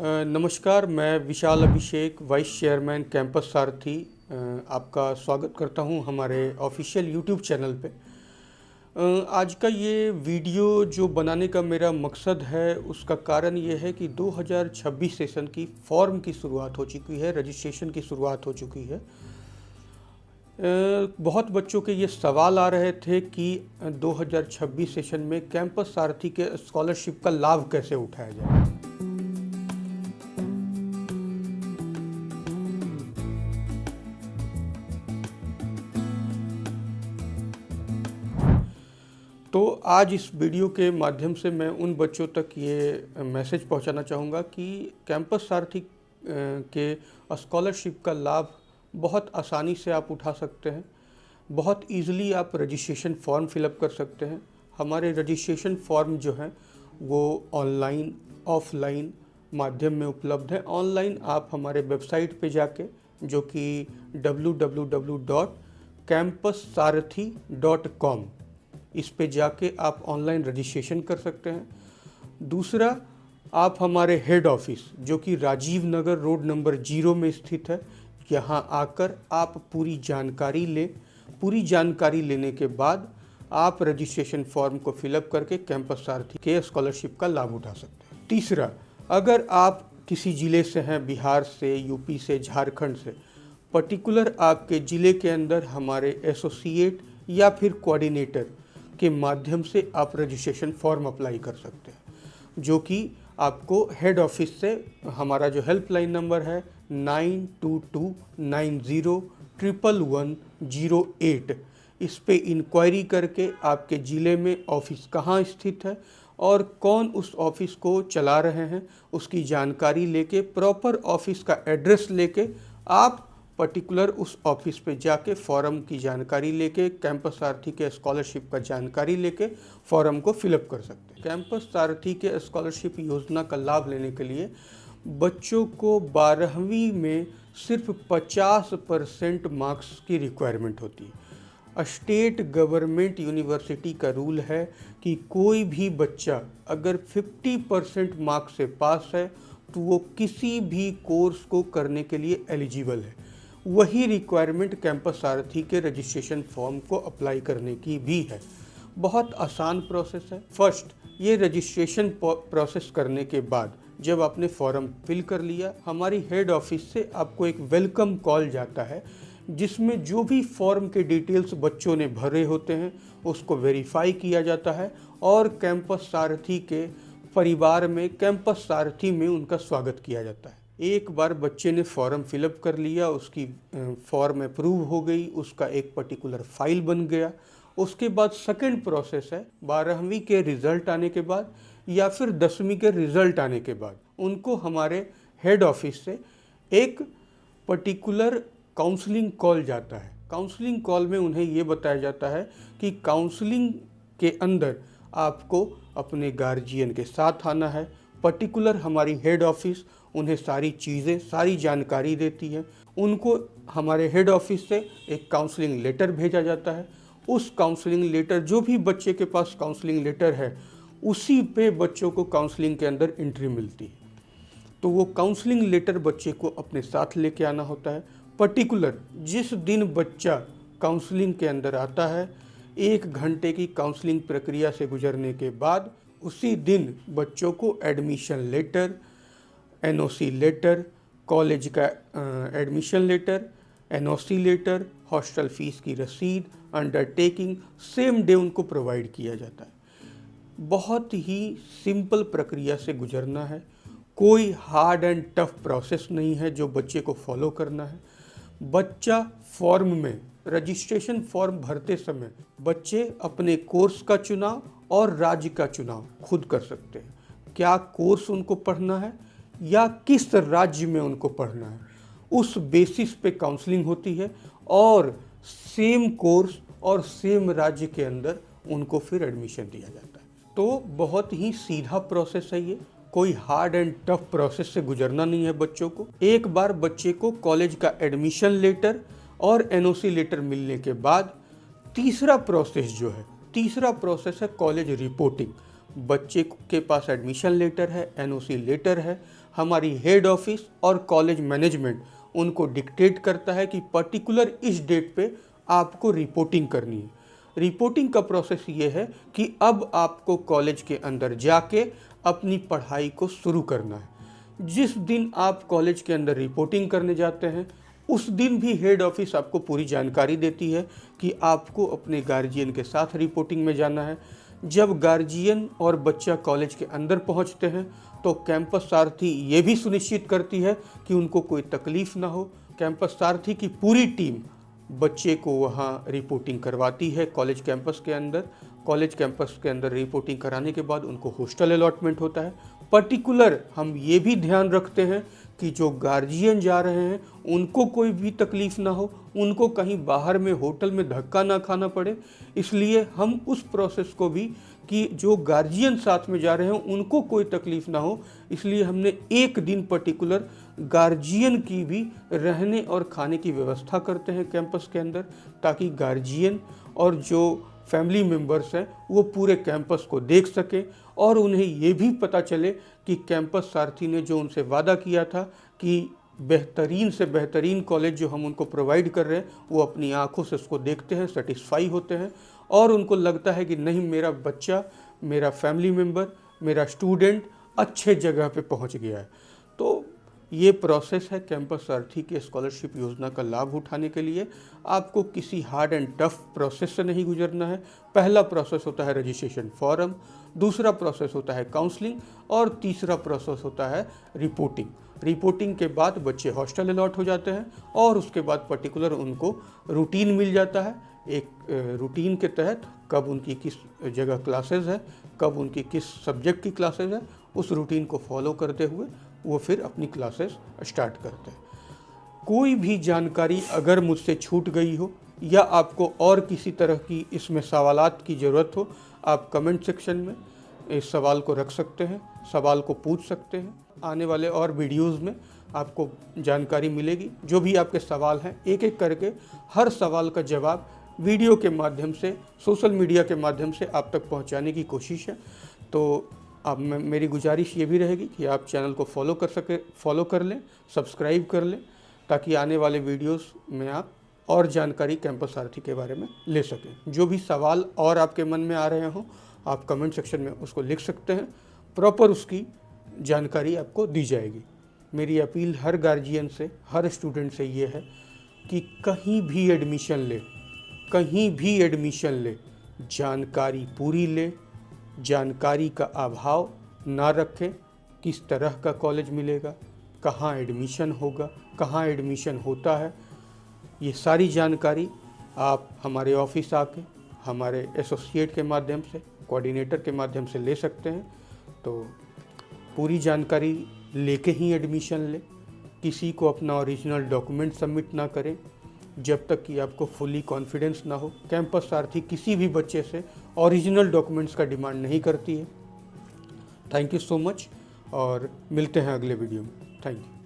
नमस्कार, मैं विशाल अभिषेक, vice chairman campus सारथी आपका स्वागत करता हूं हमारे ऑफिशियल यूट्यूब चैनल पे। आज का ये वीडियो जो बनाने का मेरा मकसद है, उसका कारण ये है कि 2026 सेशन की फॉर्म की शुरुआत हो चुकी है, रजिस्ट्रेशन की शुरुआत हो चुकी है। बहुत बच्चों के ये सवाल आ रहे थे कि 2026 सेशन में कैंपस सारथी के स्कॉलरशिप का लाभ कैसे उठाया जाए। तो आज इस वीडियो के माध्यम से मैं उन बच्चों तक ये मैसेज पहुंचाना चाहूँगा कि कैंपस सारथी के स्कॉलरशिप का लाभ बहुत आसानी से आप उठा सकते हैं। बहुत इजीली आप रजिस्ट्रेशन फॉर्म फिलअप कर सकते हैं। हमारे रजिस्ट्रेशन फॉर्म जो हैं वो ऑनलाइन ऑफलाइन माध्यम में उपलब्ध है। ऑनलाइन आप हमारे वेबसाइट पे जाके, जो कि www.campussarathi.com, इस पे जाके आप ऑनलाइन रजिस्ट्रेशन कर सकते हैं। दूसरा, आप हमारे हेड ऑफिस जो कि राजीव नगर रोड नंबर 0 में स्थित है, यहाँ आकर आप पूरी जानकारी लें। पूरी जानकारी लेने के बाद आप रजिस्ट्रेशन फॉर्म को फिलअप करके कैंपस सारथी के स्कॉलरशिप का लाभ उठा सकते हैं। तीसरा, अगर आप किसी ज़िले से हैं, बिहार से, यूपी से, झारखंड से, पर्टिकुलर आपके ज़िले के अंदर हमारे एसोसिएट या फिर कोऑर्डिनेटर के माध्यम से आप रजिस्ट्रेशन फॉर्म अप्लाई कर सकते हैं, जो कि आपको हेड ऑफिस से हमारा जो हेल्पलाइन नंबर है 9229011108, इस पे इंक्वायरी करके आपके ज़िले में ऑफिस कहाँ स्थित है और कौन उस ऑफिस को चला रहे हैं, उसकी जानकारी लेके, प्रॉपर ऑफिस का एड्रेस लेके आप पर्टिकुलर उस ऑफिस पे जाके फॉर्म की जानकारी लेके, कैंपस सारथी के स्कॉलरशिप का जानकारी लेके फॉर्म को फिलअप कर सकते हैं। कैंपस सारथी के स्कॉलरशिप योजना का लाभ लेने के लिए बच्चों को 12वीं में सिर्फ 50% मार्क्स की रिक्वायरमेंट होती है। स्टेट गवर्नमेंट यूनिवर्सिटी का रूल है कि कोई भी बच्चा अगर 50% मार्क्स से पास है तो वो किसी भी कोर्स को करने के लिए एलिजिबल है। वही रिक्वायरमेंट कैंपस सारथी के रजिस्ट्रेशन फॉर्म को अप्लाई करने की भी है। बहुत आसान प्रोसेस है। फर्स्ट, ये रजिस्ट्रेशन प्रोसेस करने के बाद जब आपने फॉर्म फिल कर लिया, हमारी हेड ऑफिस से आपको एक वेलकम कॉल जाता है, जिसमें जो भी फॉर्म के डिटेल्स बच्चों ने भरे होते हैं उसको वेरीफाई किया जाता है और कैंपस सारथी के परिवार में, कैंपस सारथी में उनका स्वागत किया जाता है। एक बार बच्चे ने फॉर्म फिलअप कर लिया, उसकी फॉर्म अप्रूव हो गई, उसका एक पर्टिकुलर फाइल बन गया। उसके बाद सेकंड प्रोसेस है, 12वीं के रिज़ल्ट आने के बाद या फिर 10वीं के रिज़ल्ट आने के बाद उनको हमारे हेड ऑफिस से एक पर्टिकुलर काउंसलिंग कॉल जाता है। काउंसलिंग कॉल में उन्हें ये बताया जाता है कि काउंसलिंग के अंदर आपको अपने गार्जियन के साथ आना है। पर्टिकुलर हमारी हेड ऑफिस उन्हें सारी चीज़ें, सारी जानकारी देती है। उनको हमारे हेड ऑफिस से एक काउंसलिंग लेटर भेजा जाता है। उस काउंसलिंग लेटर, जो भी बच्चे के पास काउंसलिंग लेटर है, उसी पे बच्चों को काउंसलिंग के अंदर एंट्री मिलती है। तो वो काउंसलिंग लेटर बच्चे को अपने साथ लेके आना होता है। पर्टिकुलर जिस दिन बच्चा काउंसलिंग के अंदर आता है, 1 घंटे की काउंसलिंग प्रक्रिया से गुजरने के बाद उसी दिन बच्चों को admission letter, NOC letter, college का admission letter, NOC letter, hostel fees की रसीद, अंडरटेकिंग सेम डे उनको प्रोवाइड किया जाता है। बहुत ही सिंपल प्रक्रिया से गुजरना है। कोई हार्ड एंड टफ प्रोसेस नहीं है जो बच्चे को फॉलो करना है। बच्चा फॉर्म में, रजिस्ट्रेशन फॉर्म भरते समय बच्चे अपने कोर्स का चुनाव और राज्य का चुनाव खुद कर सकते हैं। क्या कोर्स उनको पढ़ना है या किस राज्य में उनको पढ़ना है, उस बेसिस पे काउंसलिंग होती है और सेम कोर्स और सेम राज्य के अंदर उनको फिर एडमिशन दिया जाता है। तो बहुत ही सीधा प्रोसेस है ये, कोई हार्ड एंड टफ प्रोसेस से गुजरना नहीं है बच्चों को। एक बार बच्चे को कॉलेज का एडमिशन लेटर और एनओसी लेटर मिलने के बाद तीसरा प्रोसेस है कॉलेज रिपोर्टिंग। बच्चे के पास एडमिशन लेटर है, एनओसी लेटर है, हमारी हेड ऑफिस और कॉलेज मैनेजमेंट उनको डिक्टेट करता है कि पर्टिकुलर इस डेट पे आपको रिपोर्टिंग करनी है। रिपोर्टिंग का प्रोसेस ये है कि अब आपको कॉलेज के अंदर जाके अपनी पढ़ाई को शुरू करना है। जिस दिन आप कॉलेज के अंदर रिपोर्टिंग करने जाते हैं उस दिन भी हेड ऑफिस आपको पूरी जानकारी देती है कि आपको अपने गार्जियन के साथ रिपोर्टिंग में जाना है। जब गार्जियन और बच्चा कॉलेज के अंदर पहुंचते हैं तो कैंपस सारथी ये भी सुनिश्चित करती है कि उनको कोई तकलीफ ना हो। कैंपस सारथी की पूरी टीम बच्चे को वहाँ रिपोर्टिंग करवाती है कॉलेज कैंपस के अंदर। कॉलेज कैंपस के अंदर रिपोर्टिंग कराने के बाद उनको हॉस्टल अलॉटमेंट होता है। पर्टिकुलर हम ये भी ध्यान रखते हैं कि जो गार्जियन जा रहे हैं उनको कोई भी तकलीफ़ ना हो, उनको कहीं बाहर में होटल में धक्का ना खाना पड़े। इसलिए हम उस प्रोसेस को भी कि जो गार्जियन साथ में जा रहे हैं उनको कोई तकलीफ़ ना हो, इसलिए हमने एक दिन पर्टिकुलर गार्जियन की भी रहने और खाने की व्यवस्था करते हैं कैंपस के अंदर, ताकि गार्जियन और जो फैमिली मेम्बर्स हैं वो पूरे कैंपस को देख सकें और उन्हें ये भी पता चले कि कैंपस सारथी ने जो उनसे वादा किया था कि बेहतरीन से बेहतरीन कॉलेज जो हम उनको प्रोवाइड कर रहे हैं वो अपनी आंखों से उसको देखते हैं, सेटिस्फाई होते हैं और उनको लगता है कि नहीं, मेरा बच्चा, मेरा फैमिली मेम्बर, मेरा स्टूडेंट अच्छे जगह पे पहुंच गया है। तो ये प्रोसेस है कैंपस सारथी के स्कॉलरशिप योजना का लाभ उठाने के लिए। आपको किसी हार्ड एंड टफ प्रोसेस से नहीं गुजरना है। पहला प्रोसेस होता है रजिस्ट्रेशन फॉर्म, दूसरा प्रोसेस होता है काउंसलिंग और तीसरा प्रोसेस होता है रिपोर्टिंग। रिपोर्टिंग के बाद बच्चे हॉस्टल अलॉट हो जाते हैं और उसके बाद पर्टिकुलर उनको रूटीन मिल जाता है। एक रूटीन के तहत कब उनकी किस जगह क्लासेस है, कब उनकी किस सब्जेक्ट की क्लासेस है, उस रूटीन को फॉलो करते हुए वो फिर अपनी क्लासेस स्टार्ट करते हैं। कोई भी जानकारी अगर मुझसे छूट गई हो या आपको और किसी तरह की इसमें सवालात की ज़रूरत हो, आप कमेंट सेक्शन में इस सवाल को रख सकते हैं, सवाल को पूछ सकते हैं। आने वाले और वीडियोस में आपको जानकारी मिलेगी। जो भी आपके सवाल हैं एक एक करके हर सवाल का जवाब वीडियो के माध्यम से, सोशल मीडिया के माध्यम से आप तक पहुंचाने की कोशिश है। तो अब मेरी गुजारिश ये भी रहेगी कि आप चैनल को फॉलो कर लें, सब्सक्राइब कर लें, ताकि आने वाले वीडियोस में आप और जानकारी कैंपस सारथी के बारे में ले सकें। जो भी सवाल और आपके मन में आ रहे हों आप कमेंट सेक्शन में उसको लिख सकते हैं, प्रॉपर उसकी जानकारी आपको दी जाएगी। मेरी अपील हर गार्जियन से, हर स्टूडेंट से ये है कि कहीं भी एडमिशन ले, जानकारी पूरी ले, जानकारी का अभाव ना रखें। किस तरह का कॉलेज मिलेगा, कहाँ एडमिशन होगा, कहाँ एडमिशन होता है, ये सारी जानकारी आप हमारे ऑफिस आके हमारे एसोसिएट के माध्यम से, कोऑर्डिनेटर के माध्यम से ले सकते हैं। तो पूरी जानकारी लेके ही एडमिशन लें। किसी को अपना ओरिजिनल डॉक्यूमेंट सबमिट ना करें जब तक कि आपको फुली कॉन्फिडेंस ना हो। कैंपस सारथी किसी भी बच्चे से ओरिजिनल डॉक्यूमेंट्स का डिमांड नहीं करती है। थैंक यू सो मच और मिलते हैं अगले वीडियो में। Thank you.